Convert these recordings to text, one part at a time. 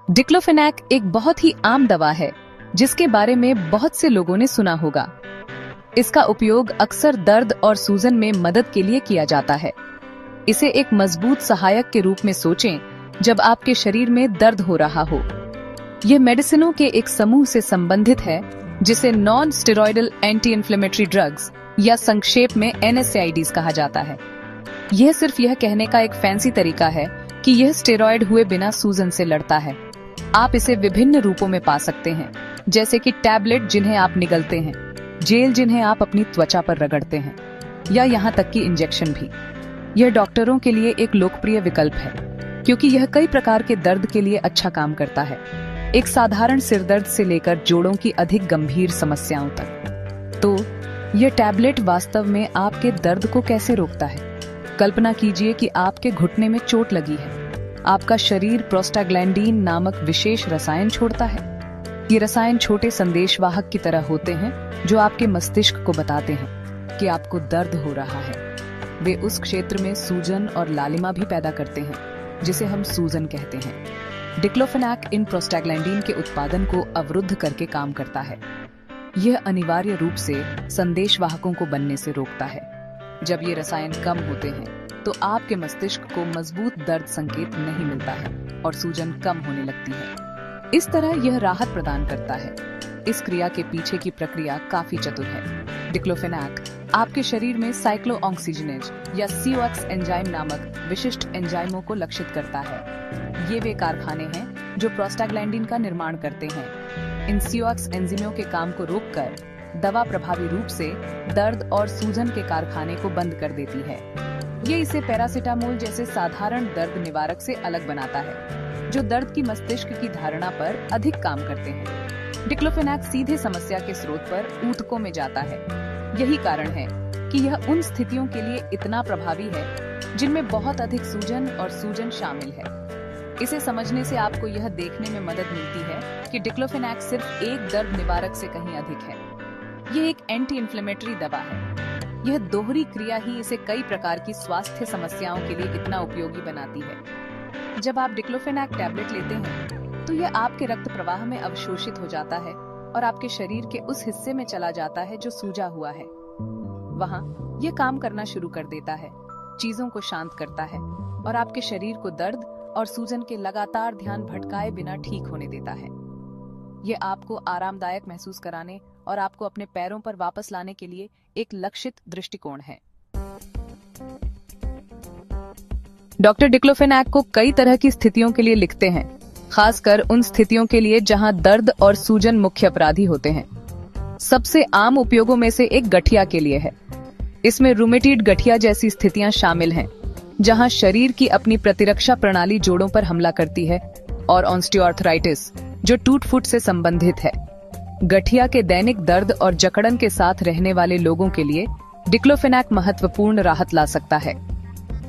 Diclofenac एक बहुत ही आम दवा है जिसके बारे में बहुत से लोगों ने सुना होगा। इसका उपयोग अक्सर दर्द और सूजन में मदद के लिए किया जाता है। इसे एक मजबूत सहायक के रूप में सोचें जब आपके शरीर में दर्द हो रहा हो। यह मेडिसिनों के एक समूह से संबंधित है जिसे non steroidal anti inflammatory drugs या संक्षेप में NSAIDs कहा जाता है। यह सिर्फ यह कहने का एक फैंसी तरीका है कि यह स्टेरॉयड हुए बिना सूजन से लड़ता है। आप इसे विभिन्न रूपों में पा सकते हैं, जैसे कि टैबलेट जिन्हें आप निगलते हैं, जेल जिन्हें आप अपनी त्वचा पर रगड़ते हैं, या यहाँ तक कि इंजेक्शन भी। यह डॉक्टरों के लिए एक लोकप्रिय विकल्प है क्योंकि यह कई प्रकार के दर्द के लिए अच्छा काम करता है, एक साधारण सिरदर्द से लेकर जोड़ों की अधिक गंभीर समस्याओं तक। तो यह टैबलेट वास्तव में आपके दर्द को कैसे रोकता है? कल्पना कीजिए कि आपके घुटने में चोट लगी है। आपका शरीर प्रोस्टाग्लैंडिन नामक विशेष रसायन छोड़ता है। ये रसायन छोटे संदेशवाहक की तरह होते हैं जो आपके मस्तिष्क को बताते हैं कि आपको दर्द हो रहा है। वे उस क्षेत्र में सूजन और लालिमा भी पैदा करते हैं जिसे हम सूजन कहते हैं। डिक्लोफेनाक इन प्रोस्टाग्लैंडिन के उत्पादन को अवरुद्ध करके काम करता है। यह अनिवार्य रूप से संदेशवाहकों को बनने से रोकता है। जब ये रसायन कम होते हैं तो आपके मस्तिष्क को मजबूत दर्द संकेत नहीं मिलता है और सूजन कम होने लगती है। इस तरह यह राहत प्रदान करता है। इस क्रिया के पीछे की प्रक्रिया काफी चतुर है। डिक्लोफेनाक आपके शरीर में साइक्लोऑक्सीजनेज या COX एंजाइम नामक विशिष्ट एंजाइमों को लक्षित करता है। ये वे कारखाने हैं जो प्रोस्टाग्लैंडिन का निर्माण करते हैं। इन COX एंजाइमों के काम को रोककर दवा प्रभावी रूप से दर्द और सूजन के कारखाने को बंद कर देती है। ये इसे पैरासिटामोल जैसे साधारण दर्द निवारक से अलग बनाता है, जो दर्द की मस्तिष्क की धारणा पर अधिक काम करते हैं। डिक्लोफेनाक सीधे समस्या के स्रोत पर ऊतकों में जाता है। यही कारण है कि यह उन स्थितियों के लिए इतना प्रभावी है जिनमें बहुत अधिक सूजन और सूजन शामिल है। इसे समझने से आपको यह देखने में मदद मिलती है कि डिक्लोफेनाक सिर्फ एक दर्द निवारक से कहीं अधिक है। यह एक एंटी इन्फ्लेमेटरी दवा है। यह दोहरी क्रिया ही इसे कई प्रकार की स्वास्थ्य समस्याओं के लिए इतना उपयोगी बनाती है। जब आप डिक्लोफेनाक टैबलेट लेते हैं तो यह आपके रक्त प्रवाह में अवशोषित हो जाता है और आपके शरीर के उस हिस्से में चला जाता है जो सूजा हुआ है। वहाँ यह काम करना शुरू कर देता है, चीजों को शांत करता है और आपके शरीर को दर्द और सूजन के लगातार ध्यान भटकाए बिना ठीक होने देता है। यह आपको आरामदायक महसूस कराने और आपको अपने पैरों पर वापस लाने के लिए एक लक्षित दृष्टिकोण है। डॉक्टर डिक्लोफेनाक को कई तरह की स्थितियों के लिए लिखते हैं, खासकर उन स्थितियों के लिए जहां दर्द और सूजन मुख्य अपराधी होते हैं। सबसे आम उपयोगों में से एक गठिया के लिए है। इसमें रूमेटिड गठिया जैसी स्थितियां शामिल हैं, जहां शरीर की अपनी प्रतिरक्षा प्रणाली जोड़ों पर हमला करती है, और ऑस्टियोआर्थराइटिस जो टूट फूट से संबंधित है। गठिया के दैनिक दर्द और जकड़न के साथ रहने वाले लोगों के लिए डिक्लोफेनाक महत्वपूर्ण राहत ला सकता है।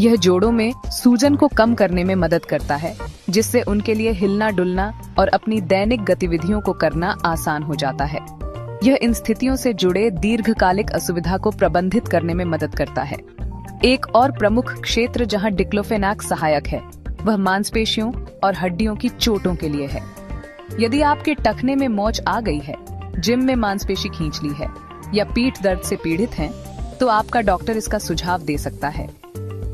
यह जोड़ों में सूजन को कम करने में मदद करता है, जिससे उनके लिए हिलना डुलना और अपनी दैनिक गतिविधियों को करना आसान हो जाता है। यह इन स्थितियों से जुड़े दीर्घकालिक असुविधा को प्रबंधित करने में मदद करता है। एक और प्रमुख क्षेत्र जहां डिक्लोफेनाक सहायक है वह मांसपेशियों और हड्डियों की चोटों के लिए है। यदि आपके टखने में मोच आ गई है, जिम में मांसपेशी खींच ली है या पीठ दर्द से पीड़ित हैं, तो आपका डॉक्टर इसका सुझाव दे सकता है।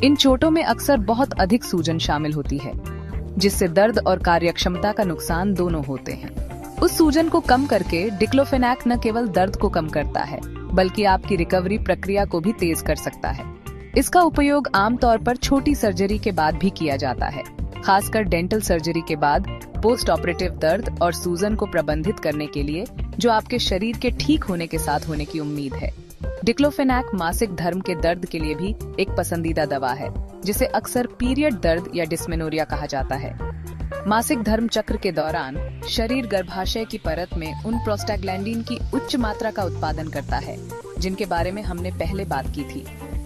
इन चोटों में अक्सर बहुत अधिक सूजन शामिल होती है, जिससे दर्द और कार्यक्षमता का नुकसान दोनों होते हैं। उस सूजन को कम करके डिक्लोफेनाक न केवल दर्द को कम करता है, बल्कि आपकी रिकवरी प्रक्रिया को भी तेज कर सकता है। इसका उपयोग आमतौर पर छोटी सर्जरी के बाद भी किया जाता है, खासकर डेंटल सर्जरी के बाद पोस्ट ऑपरेटिव दर्द और सूजन को प्रबंधित करने के लिए, जो आपके शरीर के ठीक होने के साथ होने की उम्मीद है। डिक्लोफेनाक मासिक धर्म के दर्द के लिए भी एक पसंदीदा दवा है, जिसे अक्सर पीरियड दर्द या डिस्मेनोरिया कहा जाता है। मासिक धर्म चक्र के दौरान शरीर गर्भाशय की परत में उन प्रोस्टाग्लैंडिन की उच्च मात्रा का उत्पादन करता है जिनके बारे में हमने पहले बात की थी।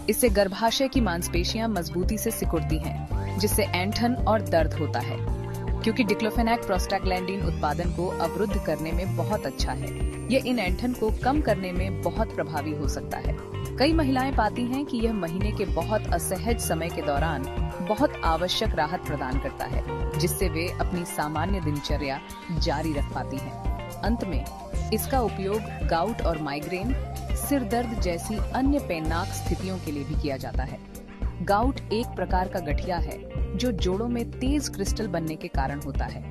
इससे गर्भाशय की मांसपेशियां मजबूती से सिकुड़ती हैं, जिससे ऐंठन और दर्द होता है। क्योंकि डिक्लोफेनाक प्रोस्टाग्लैंडिन उत्पादन को अवरुद्ध करने में बहुत अच्छा है, यह इन ऐंठन को कम करने में बहुत प्रभावी हो सकता है। कई महिलाएं पाती हैं कि यह महीने के बहुत असहज समय के दौरान बहुत आवश्यक राहत प्रदान करता है, जिससे वे अपनी सामान्य दिनचर्या जारी रख पाती हैं। अंत में इसका उपयोग गाउट और माइग्रेन, सिर दर्द जैसी अन्य पेननाक स्थितियों के लिए भी किया जाता है। गाउट एक प्रकार का गठिया है जो जोड़ों में तेज क्रिस्टल बनने के कारण होता है,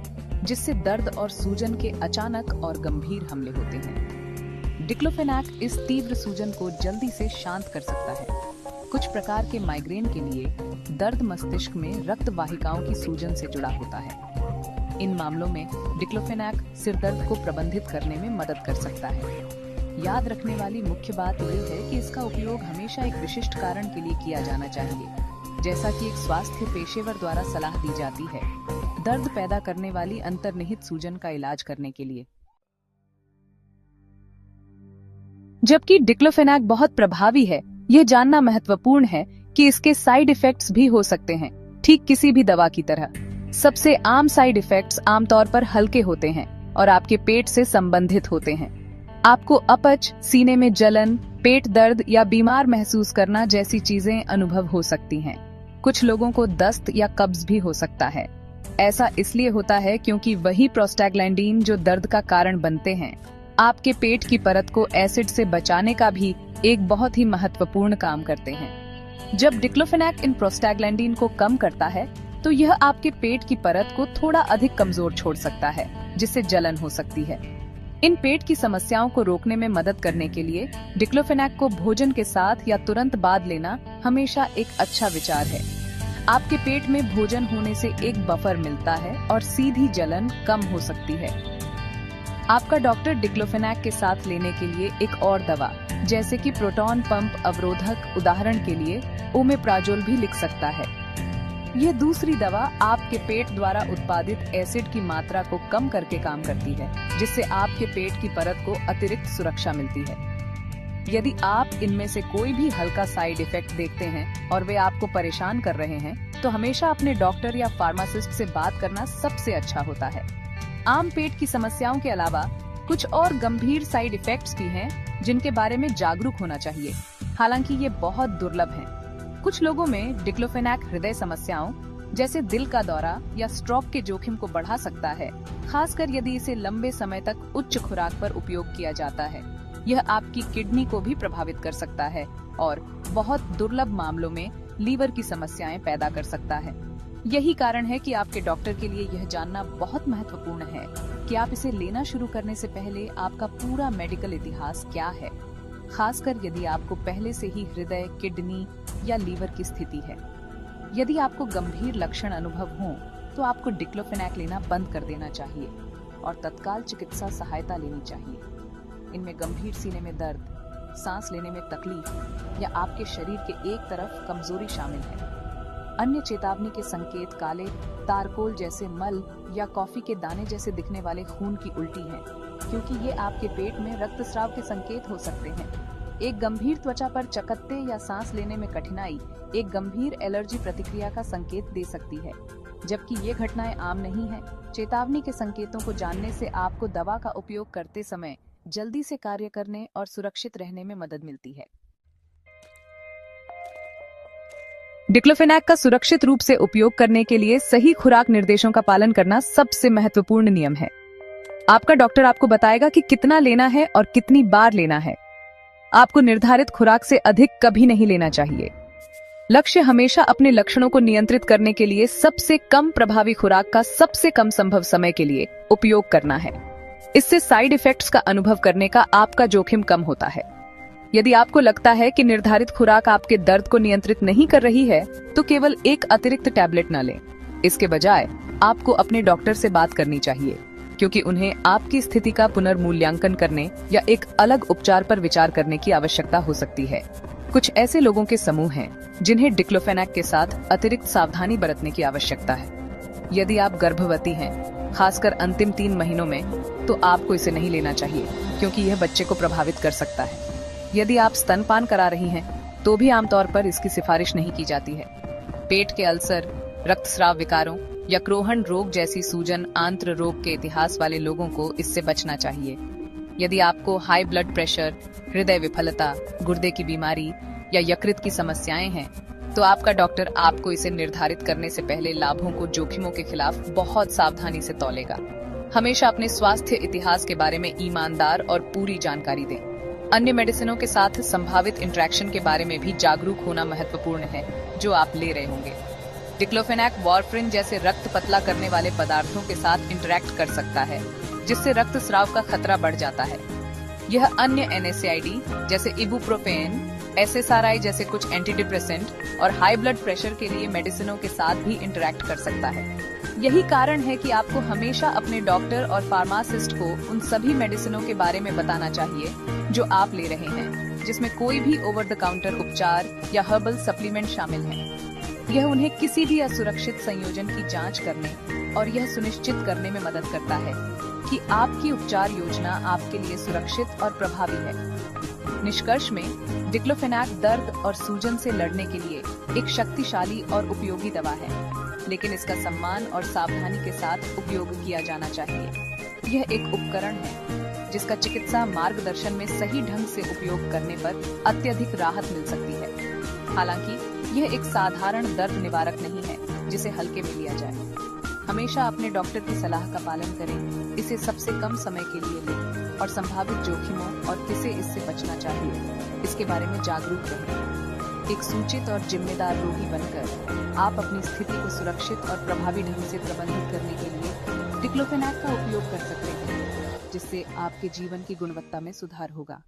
जिससे दर्द और सूजन के अचानक और गंभीर हमले होते हैं। डिक्लोफेनाक इस तीव्र सूजन को जल्दी से शांत कर सकता है। कुछ प्रकार के माइग्रेन के लिए दर्द मस्तिष्क में रक्त वाहिकाओं की सूजन से जुड़ा होता है। इन मामलों में डिक्लोफेनाक सिर दर्द को प्रबंधित करने में मदद कर सकता है। याद रखने वाली मुख्य बात यह है कि इसका उपयोग हमेशा एक विशिष्ट कारण के लिए किया जाना चाहिए, जैसा कि एक स्वास्थ्य पेशेवर द्वारा सलाह दी जाती है, दर्द पैदा करने वाली अंतर्निहित सूजन का इलाज करने के लिए। जबकि डिक्लोफेनाक बहुत प्रभावी है, यह जानना महत्वपूर्ण है कि इसके साइड इफेक्ट्स भी हो सकते हैं, ठीक किसी भी दवा की तरह। सबसे आम साइड इफेक्ट्स आमतौर पर हल्के होते हैं और आपके पेट से संबंधित होते हैं। आपको अपच, सीने में जलन, पेट दर्द या बीमार महसूस करना जैसी चीजें अनुभव हो सकती हैं। कुछ लोगों को दस्त या कब्ज भी हो सकता है। ऐसा इसलिए होता है क्योंकि वही प्रोस्टाग्लैंडिन जो दर्द का कारण बनते हैं, आपके पेट की परत को एसिड से बचाने का भी एक बहुत ही महत्वपूर्ण काम करते हैं। जब डिक्लोफेनाक इन प्रोस्टाग्लैंडिन को कम करता है, तो यह आपके पेट की परत को थोड़ा अधिक कमजोर छोड़ सकता है, जिससे जलन हो सकती है। इन पेट की समस्याओं को रोकने में मदद करने के लिए डिक्लोफेनाक को भोजन के साथ या तुरंत बाद लेना हमेशा एक अच्छा विचार है। आपके पेट में भोजन होने से एक बफर मिलता है और सीधी जलन कम हो सकती है। आपका डॉक्टर डिक्लोफेनाक के साथ लेने के लिए एक और दवा, जैसे कि प्रोटॉन पंप अवरोधक, उदाहरण के लिए ओमेप्राजोल भी लिख सकता है। यह दूसरी दवा आपके पेट द्वारा उत्पादित एसिड की मात्रा को कम करके काम करती है, जिससे आपके पेट की परत को अतिरिक्त सुरक्षा मिलती है। यदि आप इनमें से कोई भी हल्का साइड इफेक्ट देखते हैं और वे आपको परेशान कर रहे हैं, तो हमेशा अपने डॉक्टर या फार्मासिस्ट से बात करना सबसे अच्छा होता है। आम पेट की समस्याओं के अलावा कुछ और गंभीर साइड इफेक्ट्स भी हैं, जिनके बारे में जागरूक होना चाहिए। हालांकि ये बहुत दुर्लभ हैं। कुछ लोगों में डिक्लोफेनाक हृदय समस्याओं जैसे दिल का दौरा या स्ट्रोक के जोखिम को बढ़ा सकता है, खासकर यदि इसे लंबे समय तक उच्च खुराक पर उपयोग किया जाता है। यह आपकी किडनी को भी प्रभावित कर सकता है और बहुत दुर्लभ मामलों में लीवर की समस्याएं पैदा कर सकता है। यही कारण है कि आपके डॉक्टर के लिए यह जानना बहुत महत्वपूर्ण है कि आप इसे लेना शुरू करने से पहले आपका पूरा मेडिकल इतिहास क्या है, खासकर यदि आपको पहले से ही हृदय, किडनी या लीवर की स्थिति है। यदि आपको गंभीर लक्षण अनुभव हों, तो आपको डिक्लोफेनाक लेना बंद कर देना चाहिए और तत्काल चिकित्सा सहायता लेनी चाहिए। इनमें गंभीर सीने में दर्द, सांस लेने में तकलीफ या आपके शरीर के एक तरफ कमजोरी शामिल है। अन्य चेतावनी के संकेत काले तारकोल जैसे मल या कॉफी के दाने जैसे दिखने वाले खून की उल्टी हैं, क्योंकि ये आपके पेट में रक्तस्राव के संकेत हो सकते हैं। एक गंभीर त्वचा पर चकत्ते या सांस लेने में कठिनाई एक गंभीर एलर्जी प्रतिक्रिया का संकेत दे सकती है, जबकि ये घटनाएं आम नहीं हैं। चेतावनी के संकेतों को जानने से आपको दवा का उपयोग करते समय जल्दी से कार्य करने और सुरक्षित रहने में मदद मिलती है। डिक्लोफेनाक का सुरक्षित रूप से उपयोग करने के लिए सही खुराक निर्देशों का पालन करना सबसे महत्वपूर्ण नियम है। आपका डॉक्टर आपको बताएगा कि कितना लेना है और कितनी बार लेना है। आपको निर्धारित खुराक से अधिक कभी नहीं लेना चाहिए। लक्ष्य हमेशा अपने लक्षणों को नियंत्रित करने के लिए सबसे कम प्रभावी खुराक का सबसे कम संभव समय के लिए उपयोग करना है। इससे साइड इफेक्ट्स का अनुभव करने का आपका जोखिम कम होता है। यदि आपको लगता है कि निर्धारित खुराक आपके दर्द को नियंत्रित नहीं कर रही है, तो केवल एक अतिरिक्त टैबलेट न लें। इसके बजाय आपको अपने डॉक्टर से बात करनी चाहिए, क्योंकि उन्हें आपकी स्थिति का पुनर्मूल्यांकन करने या एक अलग उपचार पर विचार करने की आवश्यकता हो सकती है। कुछ ऐसे लोगों के समूह हैं जिन्हें डिक्लोफेनाक के साथ अतिरिक्त सावधानी बरतने की आवश्यकता है। यदि आप गर्भवती हैं, खासकर अंतिम 3 महीनों में, तो आपको इसे नहीं लेना चाहिए, क्योंकि यह बच्चे को प्रभावित कर सकता है। यदि आप स्तनपान करा रही हैं, तो भी आमतौर पर इसकी सिफारिश नहीं की जाती है। पेट के अल्सर, रक्तस्राव विकारों या क्रोहन रोग जैसी सूजन आंत्र रोग के इतिहास वाले लोगों को इससे बचना चाहिए। यदि आपको हाई ब्लड प्रेशर, हृदय विफलता, गुर्दे की बीमारी या यकृत की समस्याएं हैं, तो आपका डॉक्टर आपको इसे निर्धारित करने से पहले लाभों को जोखिमों के खिलाफ बहुत सावधानी से तौलेगा। हमेशा अपने स्वास्थ्य इतिहास के बारे में ईमानदार और पूरी जानकारी दें। अन्य मेडिसिनों के साथ संभावित इंटरेक्शन के बारे में भी जागरूक होना महत्वपूर्ण है जो आप ले रहे होंगे। डिक्लोफेनाक वार्फरिन जैसे रक्त पतला करने वाले पदार्थों के साथ इंटरेक्ट कर सकता है, जिससे रक्तस्राव का खतरा बढ़ जाता है। यह अन्य NSAID जैसे इबुप्रोफेन, SSRI जैसे कुछ एंटीडिप्रेसेंट और हाई ब्लड प्रेशर के लिए मेडिसिनों के साथ भी इंटरेक्ट कर सकता है। यही कारण है कि आपको हमेशा अपने डॉक्टर और फार्मासिस्ट को उन सभी मेडिसिनों के बारे में बताना चाहिए जो आप ले रहे हैं, जिसमें कोई भी ओवर द काउंटर उपचार या हर्बल सप्लीमेंट शामिल है। यह उन्हें किसी भी असुरक्षित संयोजन की जांच करने और यह सुनिश्चित करने में मदद करता है कि आपकी उपचार योजना आपके लिए सुरक्षित और प्रभावी है। निष्कर्ष में डिक्लोफेनाक दर्द और सूजन से लड़ने के लिए एक शक्तिशाली और उपयोगी दवा है, लेकिन इसका सम्मान और सावधानी के साथ उपयोग किया जाना चाहिए। यह एक उपकरण है जिसका चिकित्सा मार्गदर्शन में सही ढंग से उपयोग करने पर अत्यधिक राहत मिल सकती है। हालांकि यह एक साधारण दर्द निवारक नहीं है जिसे हल्के में लिया जाए। हमेशा अपने डॉक्टर की सलाह का पालन करें, इसे सबसे कम समय के लिए लें और संभावित जोखिमों और किसे इससे बचना चाहिए इसके बारे में जागरूक रहें। एक सूचित और जिम्मेदार रोगी बनकर आप अपनी स्थिति को सुरक्षित और प्रभावी ढंग से प्रबंधित करने के लिए डिक्लोफेनाक का उपयोग कर सकते हैं, जिससे आपके जीवन की गुणवत्ता में सुधार होगा।